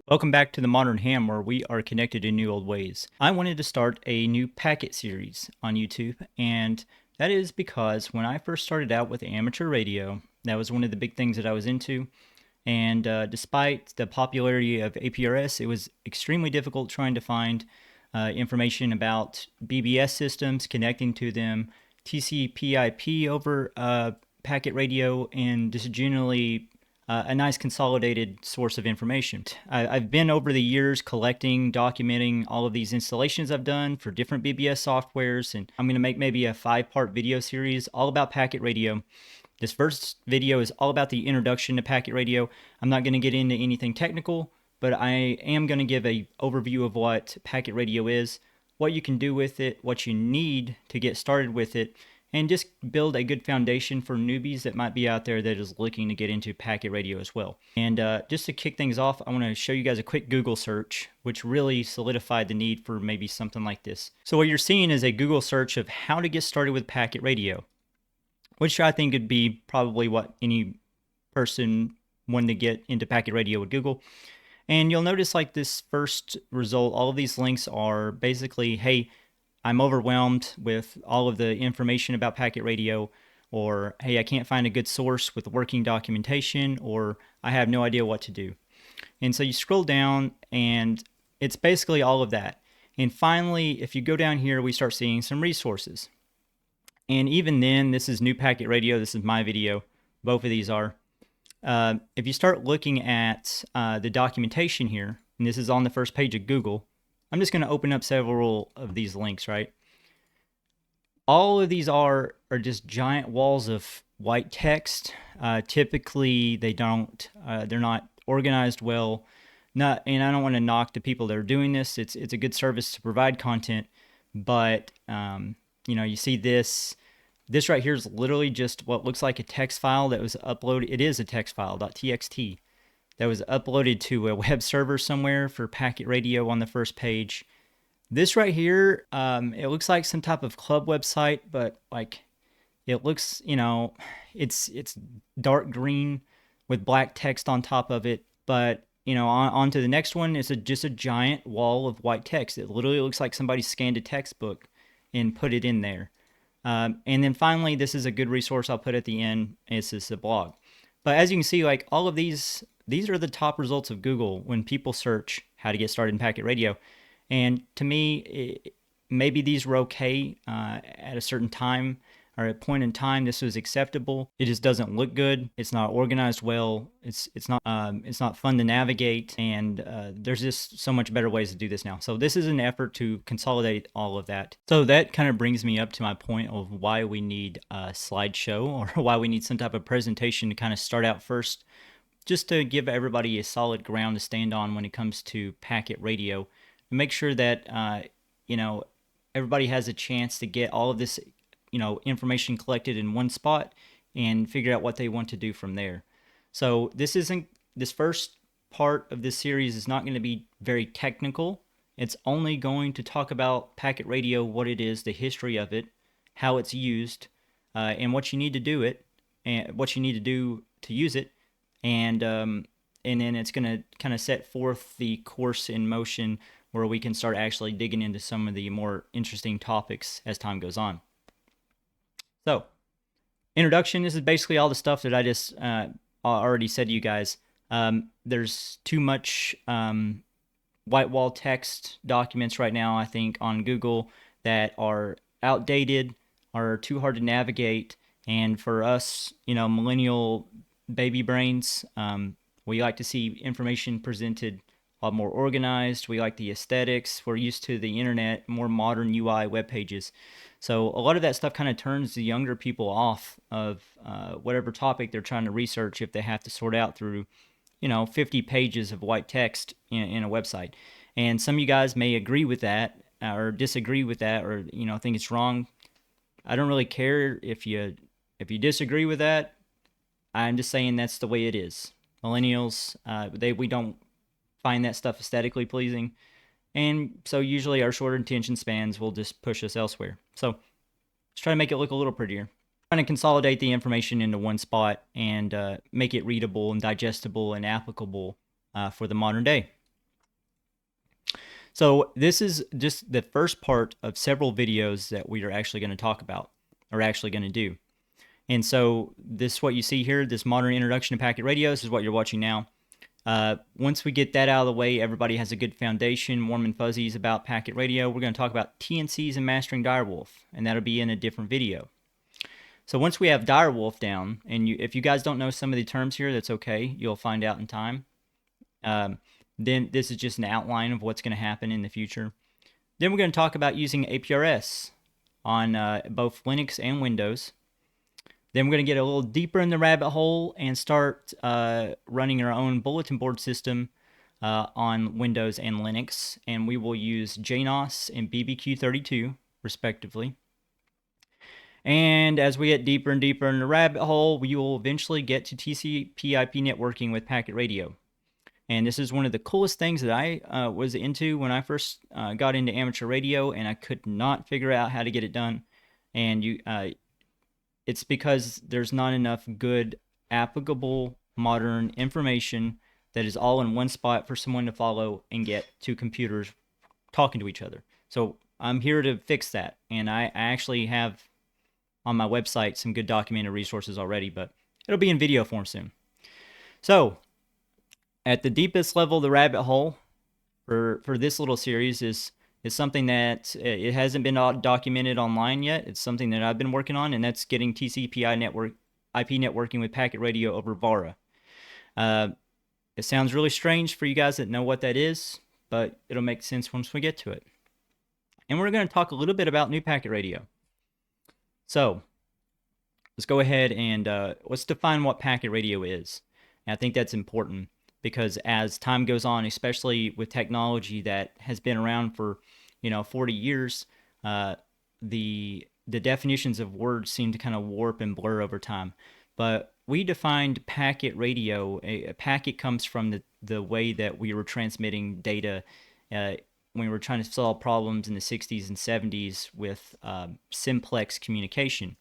Welcome back to the Modern Ham, where we are connected in new old ways. I wanted to start a new packet series on YouTube, and that is because when I first started out with amateur radio, that was one of the big things that I was into. And despite the popularity of APRS, it was extremely difficult trying to find information about BBS systems, connecting to them, TCP/IP over packet radio, and just generally a nice consolidated source of information. I've been over the years collecting, documenting all of these installations I've done for different BBS softwares, and I'm going to make maybe a 5-part video series all about packet radio. This first video is all about the introduction to packet radio. I'm not going to get into anything technical, but I am going to give an overview of what packet radio is, what you can do with it, what you need to get started with it, and just build a good foundation for newbies that might be out there that is looking to get into packet radio as well. And just to kick things off, I want to show you guys a quick Google search, which really solidified the need for maybe something like this. So what you're seeing is a Google search of how to get started with packet radio, which I think would be probably what any person wanting to get into packet radio would Google. And you'll notice like this first result, all of these links are basically, hey, I'm overwhelmed with all of the information about packet radio, or hey, I can't find a good source with working documentation, or I have no idea what to do. And so you scroll down and it's basically all of that. And finally, if you go down here, we start seeing some resources. And even then, this is new packet radio. This is my video. Both of these are. If you start looking at the documentation here, and this is on the first page of Google, I'm just going to open up several of these links, right? All of these are just giant walls of white text. Typically, they're not organized well. And I don't want to knock the people that are doing this. It's a good service to provide content, but you see this. This right here is literally just what looks like a text file that was uploaded. It is a text file, .txt. That was uploaded to a web server somewhere for packet radio on the first page. This right here, it looks like some type of club website, but like it looks, it's dark green with black text on top of it. But on to the next one is just a giant wall of white text. It literally looks like somebody scanned a textbook and put it in there. And then finally, this is a good resource I'll put at the end. It's just a blog. But as you can see, like all of these are the top results of Google when people search how to get started in packet radio. And to me, maybe these were okay at a certain time or a point in time. This was acceptable. It just doesn't look good. It's not organized well. It's not fun to navigate. And there's just so much better ways to do this now. So this is an effort to consolidate all of that. So that kind of brings me up to my point of why we need a slideshow, or why we need some type of presentation to kind of start out first, just to give everybody a solid ground to stand on when it comes to packet radio. Make sure that everybody has a chance to get all of this information collected in one spot and figure out what they want to do from there. So this first part of this series is not going to be very technical. It's only going to talk about packet radio, what it is, the history of it, how it's used, and what you need to do it, and what you need to do to use it, and then it's going to kind of set forth the course in motion where we can start actually digging into some of the more interesting topics as time goes on. So, introduction, this is basically all the stuff that I just already said to you guys. There's too much white wall text documents right now, I think, on Google that are outdated, are too hard to navigate, and for us, millennial baby brains, we like to see information presented a lot more organized. We like the aesthetics. We're used to the internet, more modern UI web pages. So a lot of that stuff kind of turns the younger people off of whatever topic they're trying to research if they have to sort out through, 50 pages of white text in a website. And some of you guys may agree with that or disagree with that, or think it's wrong. I don't really care if you disagree with that. I'm just saying that's the way it is. Millennials, we don't find that stuff aesthetically pleasing, and so usually our shorter attention spans will just push us elsewhere. So let's try to make it look a little prettier. Trying to consolidate the information into one spot and make it readable and digestible and applicable for the modern day. So this is just the first part of several videos that we are actually going to talk about, or actually going to do. And so this, what you see here, this modern introduction to packet radios, is what you're watching now. Once we get that out of the way, everybody has a good foundation, warm and fuzzies about packet radio. We're going to talk about TNCs and mastering direwolf, and that'll be in a different video. So once we have direwolf down, and if you guys don't know some of the terms here, that's okay. You'll find out in time. Then this is just an outline of what's going to happen in the future. Then we're going to talk about using APRS on both Linux and Windows. Then we're going to get a little deeper in the rabbit hole and start running our own bulletin board system on Windows and Linux. And we will use JNOS and BBQ32, respectively. And as we get deeper and deeper in the rabbit hole, we will eventually get to TCP IP networking with packet radio. And this is one of the coolest things that I was into when I first got into amateur radio, and I could not figure out how to get it done. And it's because there's not enough good, applicable, modern information that is all in one spot for someone to follow and get two computers talking to each other. So I'm here to fix that, and I actually have on my website some good documented resources already, but it'll be in video form soon. So at the deepest level of the rabbit hole for this little series is something that it hasn't been documented online yet. It's something that I've been working on, and that's getting TCP IP networking with packet radio over VARA. It sounds really strange for you guys that know what that is, but it'll make sense once we get to it. And we're going to talk a little bit about new packet radio. So let's go ahead and let's define what packet radio is. And I think that's important, because as time goes on, especially with technology that has been around for 40 years, the definitions of words seem to kind of warp and blur over time. But we defined packet radio. A packet comes from the way that we were transmitting data when we were trying to solve problems in the 60s and 70s with simplex communication.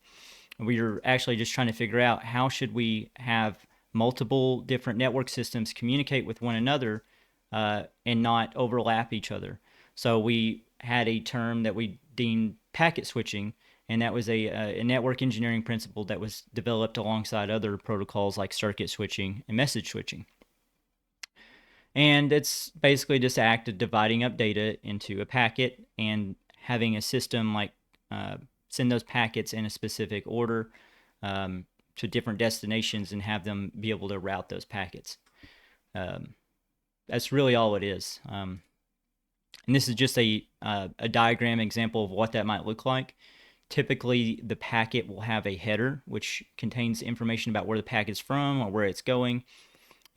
We were actually just trying to figure out how should we have multiple different network systems communicate with one another and not overlap each other. So we had a term that we deemed packet switching, and that was a network engineering principle that was developed alongside other protocols like circuit switching and message switching. And it's basically just an act of dividing up data into a packet and having a system like send those packets in a specific order to different destinations and have them be able to route those packets. That's really all it is. And this is just a diagram example of what that might look like. Typically, the packet will have a header, which contains information about where the packet's from or where it's going.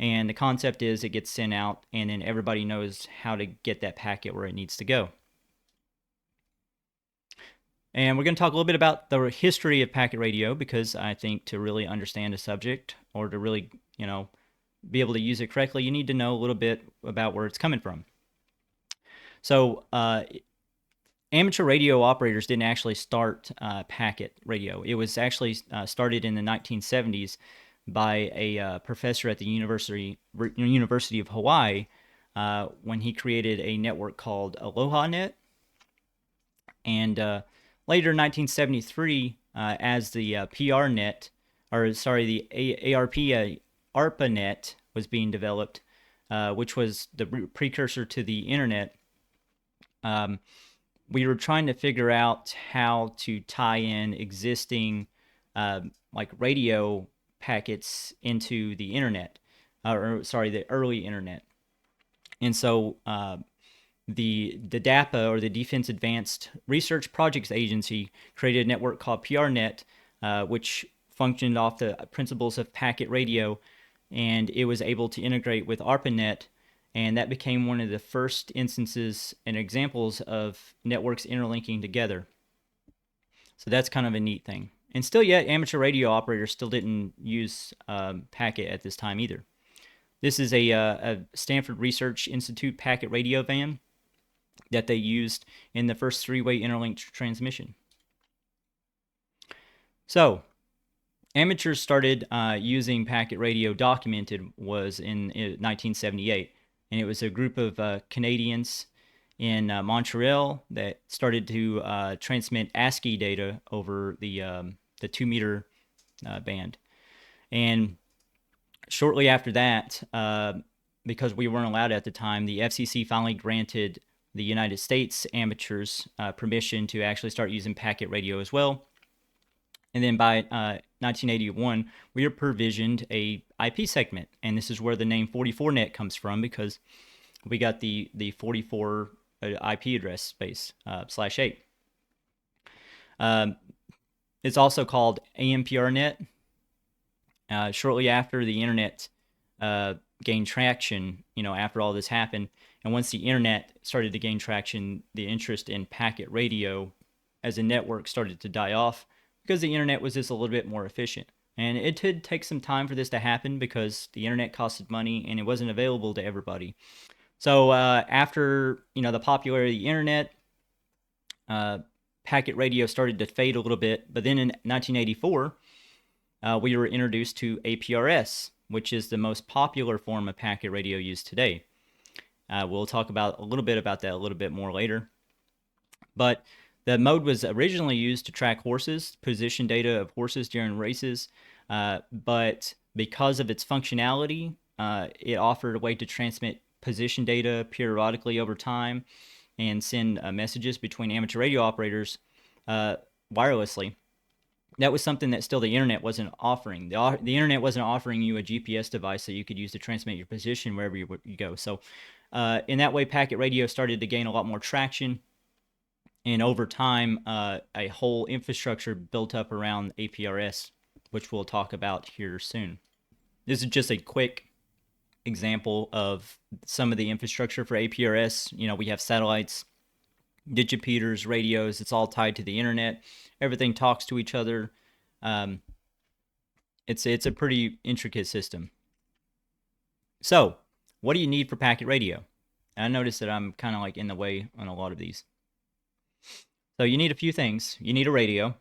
And the concept is it gets sent out, and then everybody knows how to get that packet where it needs to go. And we're going to talk a little bit about the history of packet radio, because I think to really understand a subject, or to really, be able to use it correctly, you need to know a little bit about where it's coming from. So amateur radio operators didn't actually start packet radio. It was actually started in the 1970s by a professor at the University of Hawaii when he created a network called AlohaNet. And later in 1973, as the ARPANET ARPANET was being developed, which was the precursor to the internet, we were trying to figure out how to tie in existing like radio packets into the internet, the early internet. And so the DAPA, or the Defense Advanced Research Projects Agency, created a network called PRNet, which functioned off the principles of packet radio, and it was able to integrate with ARPANET, and that became one of the first instances and examples of networks interlinking together. So that's kind of a neat thing. And still yet, amateur radio operators still didn't use packet at this time either. This is a Stanford Research Institute packet radio van that they used in the first three-way interlinked transmission. So amateurs started using packet radio, documented was in 1978, and it was a group of Canadians, Montreal that started to transmit ASCII data over the 2 meter band. And shortly after that, because we weren't allowed at the time, the FCC finally granted the United States amateurs permission to actually start using packet radio as well. And then by 1981, we were provisioned a IP segment, and this is where the name 44net comes from, because we got the 44 IP address space /8. It's also called APRNet. Shortly after the internet gained traction, after all this happened, and once the internet started to gain traction, the interest in packet radio as a network started to die off because the internet was just a little bit more efficient. And it did take some time for this to happen because the internet costed money and it wasn't available to everybody. So after the popularity of the internet, packet radio started to fade a little bit. But then in 1984, we were introduced to APRS, which is the most popular form of packet radio used today. We'll talk about a little bit about that a little bit more later. But the mode was originally used to track horses, position data of horses during races, but because of its functionality, it offered a way to transmit position data periodically over time and send messages between amateur radio operators wirelessly. That was something that still the internet wasn't offering. The internet wasn't offering you a GPS device that you could use to transmit your position wherever you go. So in that way, packet radio started to gain a lot more traction. And over time, a whole infrastructure built up around APRS, which we'll talk about here soon. This is just a quick example of some of the infrastructure for APRS. We have satellites, digipeters, radios. It's all tied to the internet. Everything talks to each other. It's a pretty intricate system. So, what do you need for packet radio? And I noticed that I'm kind of like in the way on a lot of these. So you need a few things. You need a radio.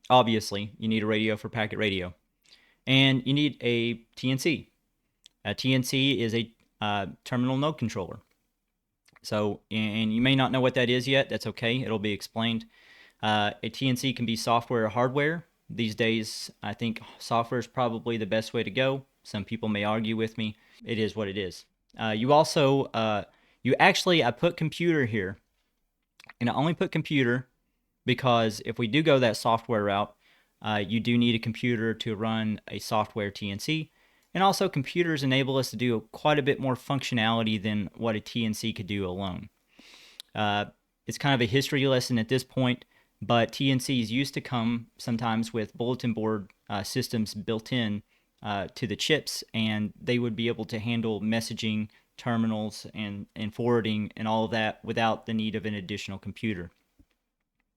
Obviously, you need a radio for packet radio. And you need a TNC. A TNC is a terminal node controller. So, and you may not know what that is yet. That's okay. It'll be explained. A TNC can be software or hardware. These days, I think software is probably the best way to go. Some people may argue with me. It is what it is. You also, I put computer here. And I only put computer because if we do go that software route, you do need a computer to run a software TNC. And also computers enable us to do quite a bit more functionality than what a TNC could do alone. It's kind of a history lesson at this point, but TNCs used to come sometimes with bulletin board systems built in to the chips, and they would be able to handle messaging, terminals, and forwarding and all of that without the need of an additional computer.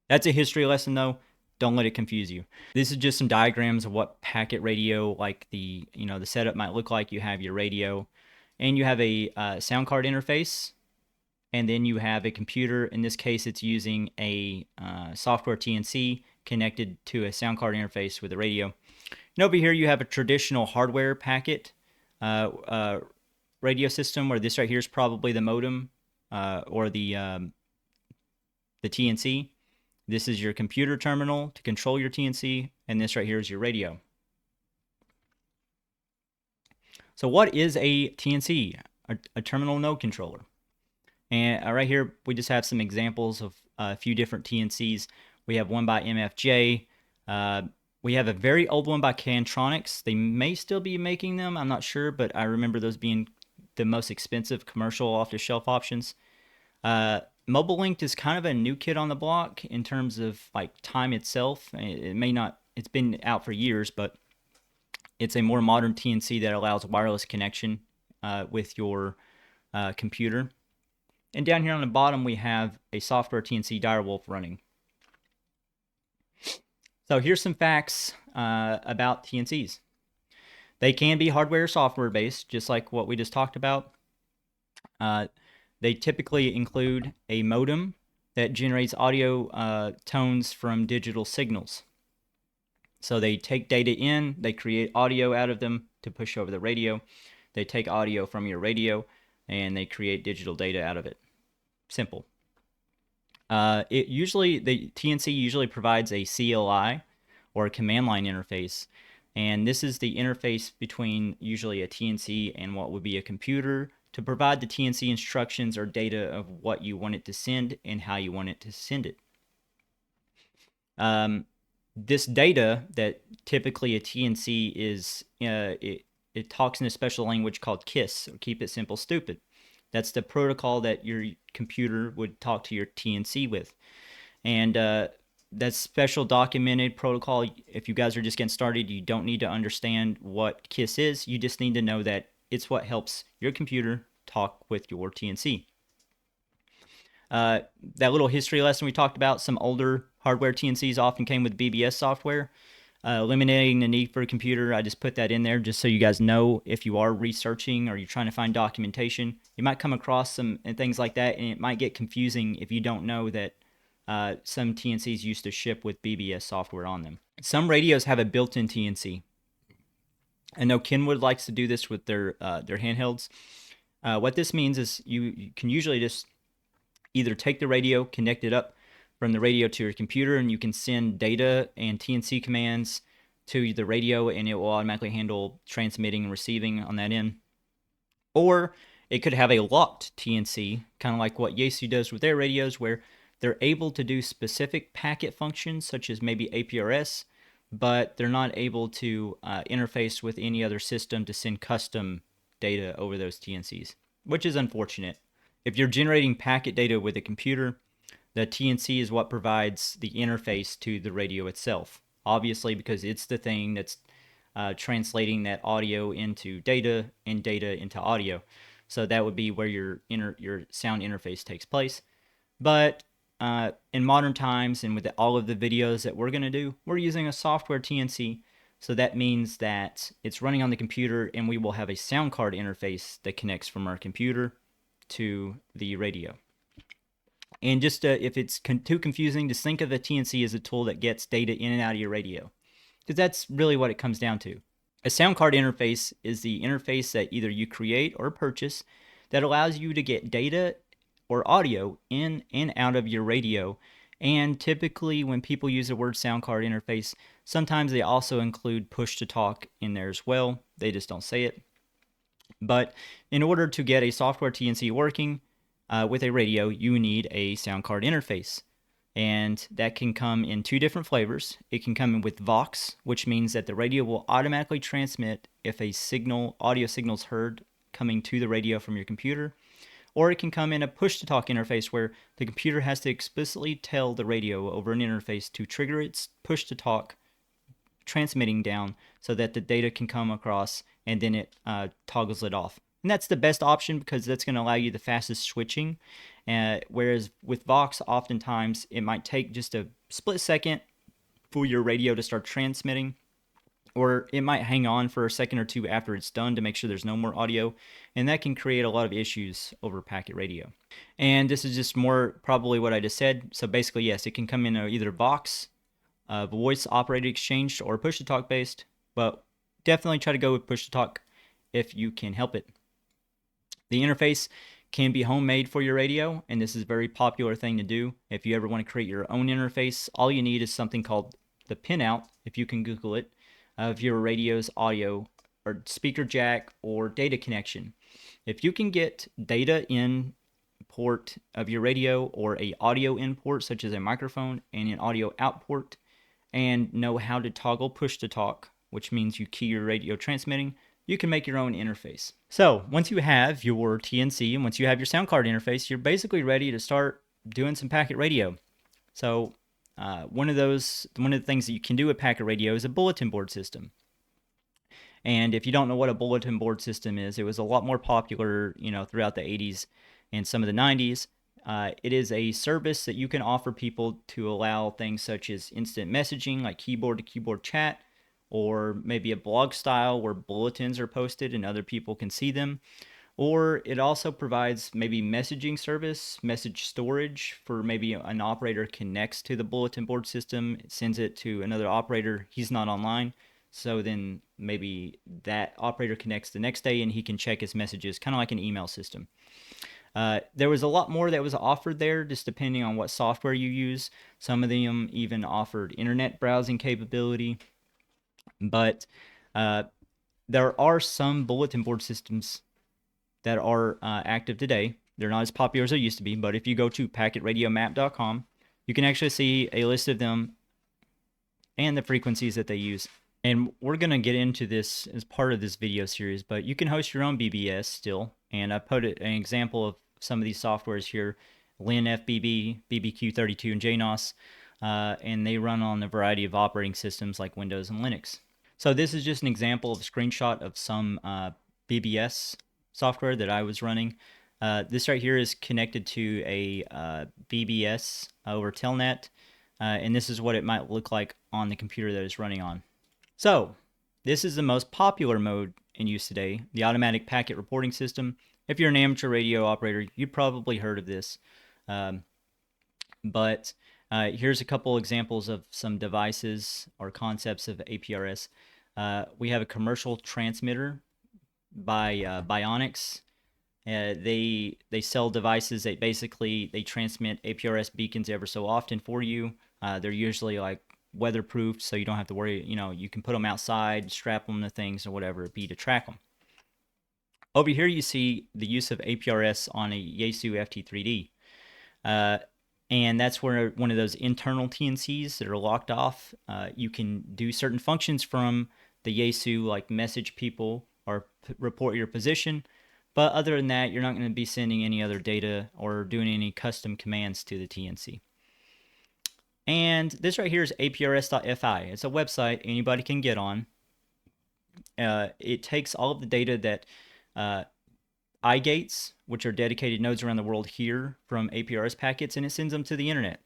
That's a history lesson though. Don't let it confuse you. This is just some diagrams of what packet radio, like the setup might look like. You have your radio and you have a Soundcard interface, and then you have a computer. In this case, it's using a software TNC connected to a Soundcard interface with a radio. And over here you have a traditional hardware packet radio system, where this right here is probably the modem or the TNC. This is your computer terminal to control your TNC, and this right here is your radio. So what is a TNC? A terminal node controller. And right here we just have some examples of a few different TNCs. We have one by MFJ. We have a very old one by Cantronics. They may still be making them, I'm not sure, but I remember those being the most expensive commercial off-the-shelf options. Mobile Linked is kind of a new kid on the block in terms of like time itself. It's been out for years, but it's a more modern TNC that allows wireless connection with your computer. And down here on the bottom, we have a software TNC direwolf running. So here's some facts about TNCs. They can be hardware or software based, just like what we just talked about. They typically include a modem that generates audio tones from digital signals. So they take data in, they create audio out of them to push over the radio. They take audio from your radio and they create digital data out of it. Simple. The TNC usually provides a CLI or a command line interface, and this is the interface between usually a TNC and what would be a computer to provide the TNC instructions or data of what you want it to send and how you want it to send it. This data that typically a TNC is, it talks in a special language called KISS, or Keep It Simple Stupid. That's the protocol that your computer would talk to your TNC with. And that special documented protocol, if you guys are just getting started, you don't need to understand what KISS is. You just need to know that it's what helps your computer talk with your TNC. That little history lesson we talked about, some older hardware TNCs often came with BBS software. Eliminating the need for a computer, I just put that in there just so you guys know if you are researching or you're trying to find documentation, you might come across some and things like that, and it might get confusing if you don't know that some TNCs used to ship with BBS software on them. Some radios have a built-in TNC. I know Kenwood likes to do this with their handhelds. What this means is you can usually just either take the radio, connect it up from the radio to your computer, and you can send data and TNC commands to the radio, and it will automatically handle transmitting and receiving on that end. Or it could have a locked TNC, kind of like what Yaesu does with their radios, where they're able to do specific packet functions, such as maybe APRS, but they're not able to interface with any other system to send custom data over those TNCs, which is unfortunate. If you're generating packet data with a computer, the TNC is what provides the interface to the radio itself. Obviously, because it's the thing that's translating that audio into data and data into audio. So that would be where your sound interface takes place. But in modern times and with all of the videos that we're going to do, we're using a software TNC. So that means that it's running on the computer, and we will have a sound card interface that connects from our computer to the radio. And just if it's too confusing, just think of the TNC as a tool that gets data in and out of your radio, because that's really what it comes down to. A sound card interface is the interface that either you create or purchase that allows you to get data or audio in and out of your radio. And typically when people use the word sound card interface, sometimes they also include push to talk in there as well. They just don't say it. But in order to get a software TNC working with a radio, you need a sound card interface. And that can come in two different flavors. It can come in with Vox, which means that the radio will automatically transmit if a audio signal is heard coming to the radio from your computer. Or it can come in a push-to-talk interface where the computer has to explicitly tell the radio over an interface to trigger its push-to-talk transmitting down so that the data can come across, and then it toggles it off. And that's the best option because that's going to allow you the fastest switching. Whereas with Vox, oftentimes it might take just a split second for your radio to start transmitting, or it might hang on for a second or two after it's done to make sure there's no more audio, and that can create a lot of issues over packet radio. And this is just more probably what I just said. So basically, yes, it can come in either Vox, voice operated exchange, or push to talk based, but definitely try to go with push to talk if you can help it. The interface can be homemade for your radio, and this is a very popular thing to do. If you ever want to create your own interface, all you need is something called the pinout, if you can Google it, of your radio's audio or speaker jack or data connection. If you can get data in port of your radio or a audio in port such as a microphone and an audio out port, and know how to toggle push to talk, which means you key your radio transmitting, you can make your own interface. So once you have your TNC and once you have your sound card interface, you're basically ready to start doing some packet radio. So one of the things that you can do with packet radio is a bulletin board system. And if you don't know what a bulletin board system is, it was a lot more popular, throughout the 80s and some of the 90s. It is a service that you can offer people to allow things such as instant messaging, like keyboard to keyboard chat, or maybe a blog style where bulletins are posted and other people can see them. Or it also provides maybe messaging service, message storage for maybe an operator connects to the bulletin board system, sends it to another operator, he's not online. So then maybe that operator connects the next day and he can check his messages, kind of like an email system. There was a lot more that was offered there, just depending on what software you use. Some of them even offered internet browsing capability, but uh, there are some bulletin board systems that are active today. They're not as popular as they used to be, but if you go to packetradiomap.com, you can actually see a list of them and the frequencies that they use. And we're going to get into this as part of this video series, but you can host your own BBS still. And I put an example of some of these softwares here, LinFBB, BBQ32, and JNOS, and they run on a variety of operating systems like Windows and Linux. So this is just an example of a screenshot of some BBS software that I was running. This right here is connected to a BBS over Telnet, and this is what it might look like on the computer that it's running on. So this is the most popular mode in use today, the automatic packet reporting system. If you're an amateur radio operator, you've probably heard of this. But here's a couple examples of some devices or concepts of APRS. We have a commercial transmitter by Bionics. They sell devices that basically they transmit APRS beacons ever so often for you. They're usually like weatherproofed, so you don't have to worry. You can put them outside, strap them to things or whatever it be to track them. Over here you see the use of APRS on a Yaesu FT3D. And that's where one of those internal TNCs that are locked off, you can do certain functions from the Yaesu, like message people or report your position. But other than that, you're not going to be sending any other data or doing any custom commands to the TNC. And this right here is aprs.fi. It's a website anybody can get on. It takes all of the data that iGates, which are dedicated nodes around the world, hear from APRS packets, and it sends them to the internet.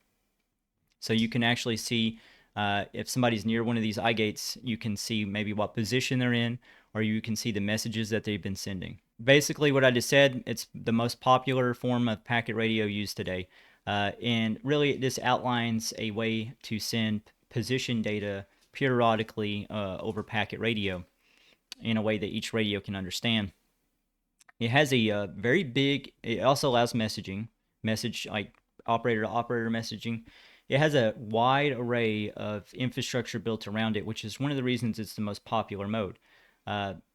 So you can actually see if somebody's near one of these iGates, you can see maybe what position they're in, or you can see the messages that they've been sending. Basically, what I just said, it's the most popular form of packet radio used today. And really, this outlines a way to send position data periodically over packet radio in a way that each radio can understand. It has a very big, it also allows message like operator to operator messaging. It has a wide array of infrastructure built around it, which is one of the reasons it's the most popular mode.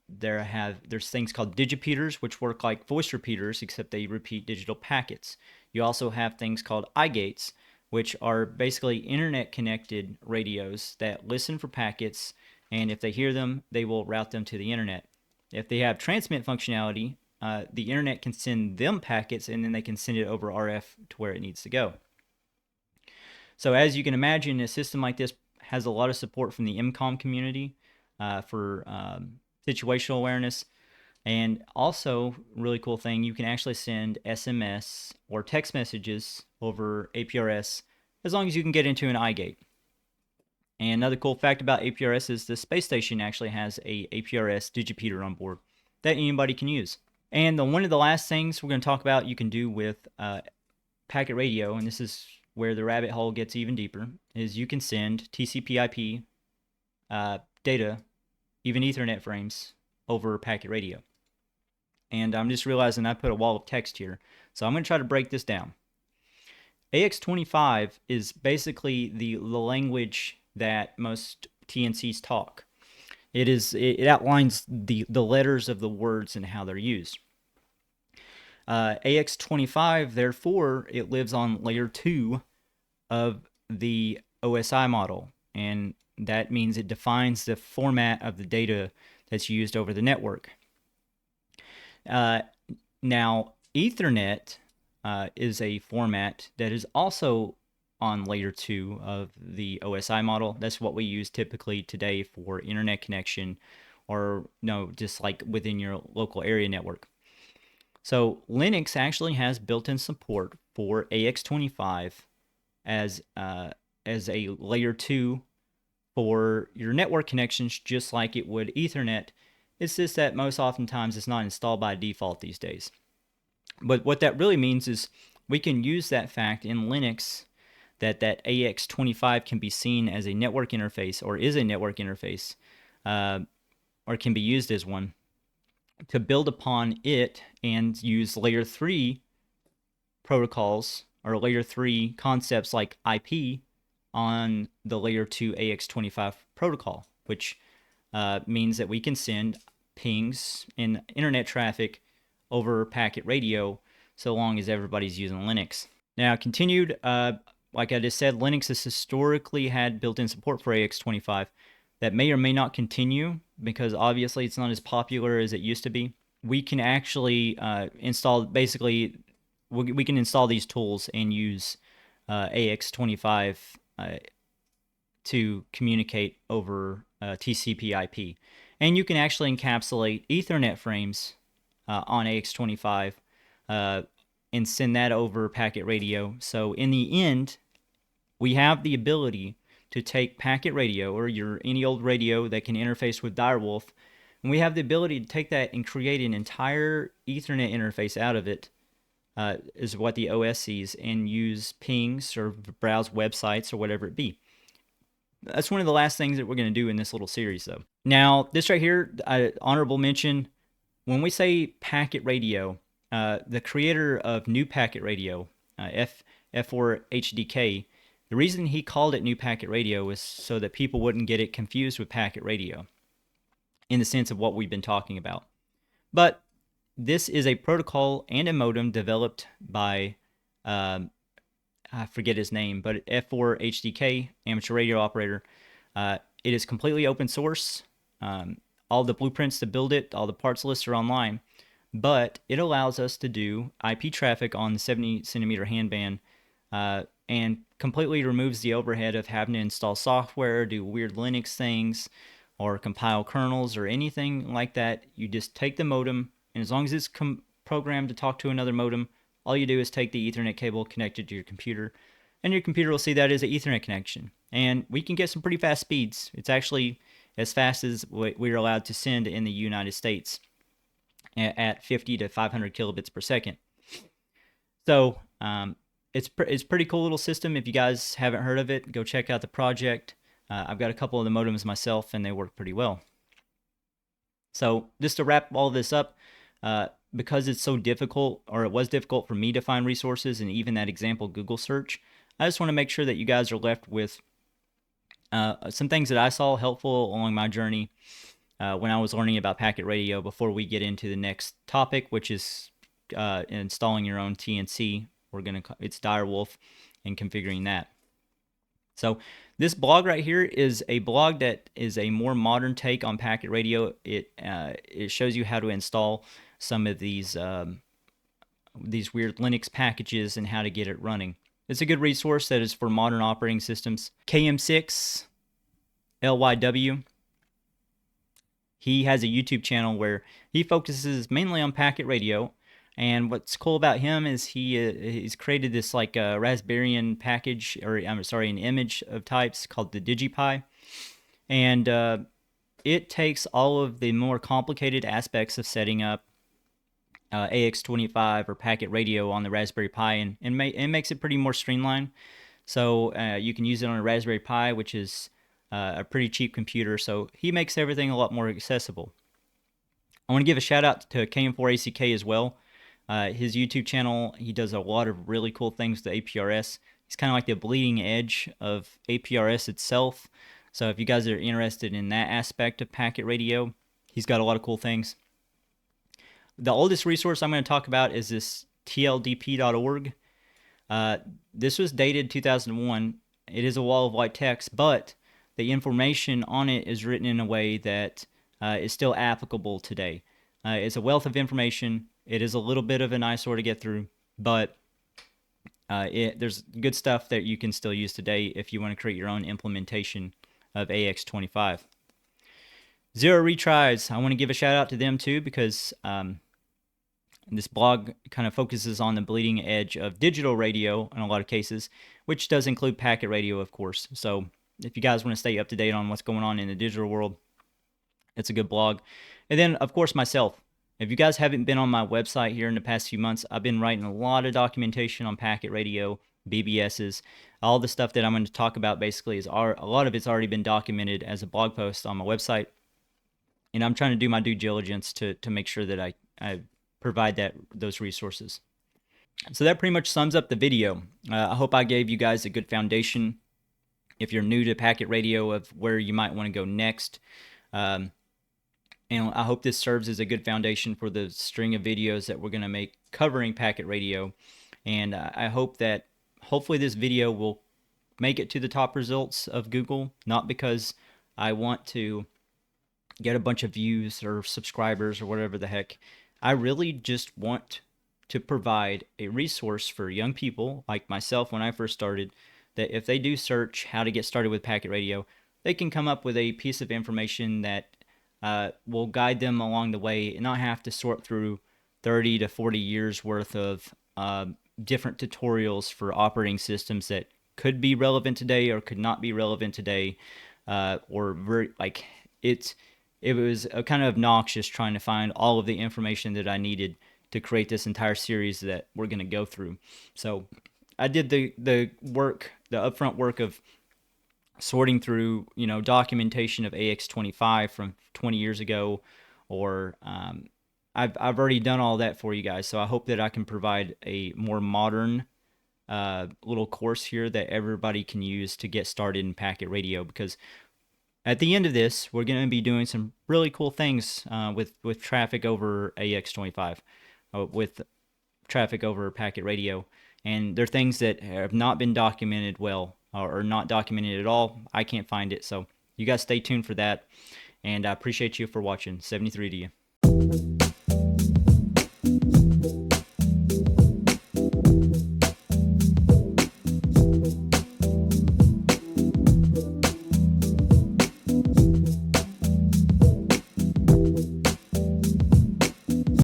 There's things called digipeaters, which work like voice repeaters, except they repeat digital packets. You also have things called iGates, which are basically internet-connected radios that listen for packets, and if they hear them, they will route them to the internet. If they have transmit functionality, the internet can send them packets, and then they can send it over RF to where it needs to go. So as you can imagine, a system like this has a lot of support from the MCOM community for situational awareness. And also, really cool thing, you can actually send SMS or text messages over APRS as long as you can get into an iGate. And another cool fact about APRS is the space station actually has a APRS digipeater on board that anybody can use. And one of the last things we're going to talk about you can do with packet radio, and this is where the rabbit hole gets even deeper, is you can send TCP/IP data, even Ethernet frames, over packet radio. And I'm just realizing I put a wall of text here, so I'm going to try to break this down. AX25 is basically the language that most TNCs talk. It outlines the letters of the words and how they're used. AX25, therefore, it lives on layer 2 of the OSI model, and that means it defines the format of the data that's used over the network. Now, Ethernet is a format that is also on layer 2 of the OSI model. That's what we use typically today for internet connection, or just like within your local area network. So Linux actually has built-in support for AX25 as a layer 2 for your network connections, just like it would Ethernet. It's just that most oftentimes it's not installed by default these days. But what that really means is we can use that fact in Linux that AX25 can be seen as a network interface, or is a network interface, or can be used as one, to build upon it and use layer 3 protocols or layer 3 concepts like IP on the layer 2 AX25 protocol, which means that we can send pings in internet traffic over packet radio so long as everybody's using Linux. Now, continued, like I just said, Linux has historically had built-in support for AX25. That may or may not continue because obviously it's not as popular as it used to be. We can actually install, basically, we can install these tools and use AX25 to communicate over TCP IP. And you can actually encapsulate Ethernet frames on AX25 and send that over packet radio. So in the end, we have the ability to take packet radio or any old radio that can interface with direwolf, and we have the ability to take that and create an entire Ethernet interface out of it, is what the OS sees, and use pings or browse websites or whatever it be. That's one of the last things that we're going to do in this little series, though. Now, this right here, honorable mention, when we say packet radio, the creator of New Packet Radio, F4 HDK, the reason he called it New Packet Radio was so that people wouldn't get it confused with packet radio in the sense of what we've been talking about. But this is a protocol and a modem developed by, I forget his name, but F4 HDK, amateur radio operator. It is completely open source. All the blueprints to build it, all the parts lists are online, but it allows us to do IP traffic on the 70 centimeter handband, and completely removes the overhead of having to install software, do weird Linux things, or compile kernels or anything like that. You just take the modem, and as long as it's programmed to talk to another modem, all you do is take the Ethernet cable connected to your computer, and your computer will see that as an Ethernet connection. And we can get some pretty fast speeds. It's actually as fast as we're allowed to send in the United States at 50 to 500 kilobits per second. So it's pretty cool little system. If you guys haven't heard of it, go check out the project. I've got a couple of the modems myself, and they work pretty well. So just to wrap all this up, because it's so difficult, or it was difficult for me to find resources, and even that example Google search, I just want to make sure that you guys are left with some things that I saw helpful along my journey when I was learning about packet radio, before we get into the next topic, which is installing your own TNC. It's direwolf and configuring that. So this blog right here is a blog that is a more modern take on packet radio. It shows you how to install some of these weird Linux packages and how to get it running. It's a good resource that is for modern operating systems. KM6 LYW. He has a YouTube channel where he focuses mainly on packet radio. And what's cool about him is he's created this like Raspberry package, or I'm sorry, an image of types called the DigiPi, and it takes all of the more complicated aspects of setting up AX25 or packet radio on the Raspberry Pi, and makes it pretty more streamlined. So you can use it on a Raspberry Pi, which is a pretty cheap computer. So he makes everything a lot more accessible. I want to give a shout out to KM4ACK as well. His YouTube channel, he does a lot of really cool things with APRS. He's kind of like the bleeding edge of APRS itself. So if you guys are interested in that aspect of packet radio, he's got a lot of cool things. The oldest resource I'm going to talk about is this tldp.org. This was dated 2001. It is a wall of white text, but the information on it is written in a way that is still applicable today. It's a wealth of information. It is a little bit of an eyesore to get through, but there's good stuff that you can still use today if you want to create your own implementation of AX25. Zero Retries, I want to give a shout out to them too, because this blog kind of focuses on the bleeding edge of digital radio in a lot of cases, which does include packet radio, of course. So if you guys want to stay up to date on what's going on in the digital world, it's a good blog. And then, of course, myself. If you guys haven't been on my website here in the past few months, I've been writing a lot of documentation on packet radio, BBSs. All the stuff that I'm going to talk about basically is a lot of it's already been documented as a blog post on my website. And I'm trying to do my due diligence to make sure that I provide those resources. So that pretty much sums up the video. I hope I gave you guys a good foundation if you're new to packet radio of where you might want to go next. Um, and I hope this serves as a good foundation for the string of videos that we're going to make covering packet radio. And I hope that hopefully this video will make it to the top results of Google, not because I want to get a bunch of views or subscribers or whatever the heck. I really just want to provide a resource for young people like myself when I first started, that if they do search how to get started with packet radio, they can come up with a piece of information that will guide them along the way and not have to sort through 30 to 40 years worth of different tutorials for operating systems that could be relevant today or could not be relevant today, or very, like it was kind of obnoxious trying to find all of the information that I needed to create this entire series that we're going to go through. So I did the work, the upfront work of sorting through, documentation of AX25 from 20 years ago, or I've already done all that for you guys. So I hope that I can provide a more modern little course here that everybody can use to get started in packet radio, because at the end of this, we're going to be doing some really cool things with traffic over AX25, with traffic over packet radio. And they're things that have not been documented well, or not documented at all. I can't find it. So you guys stay tuned for that. And I appreciate you for watching. 73 to you.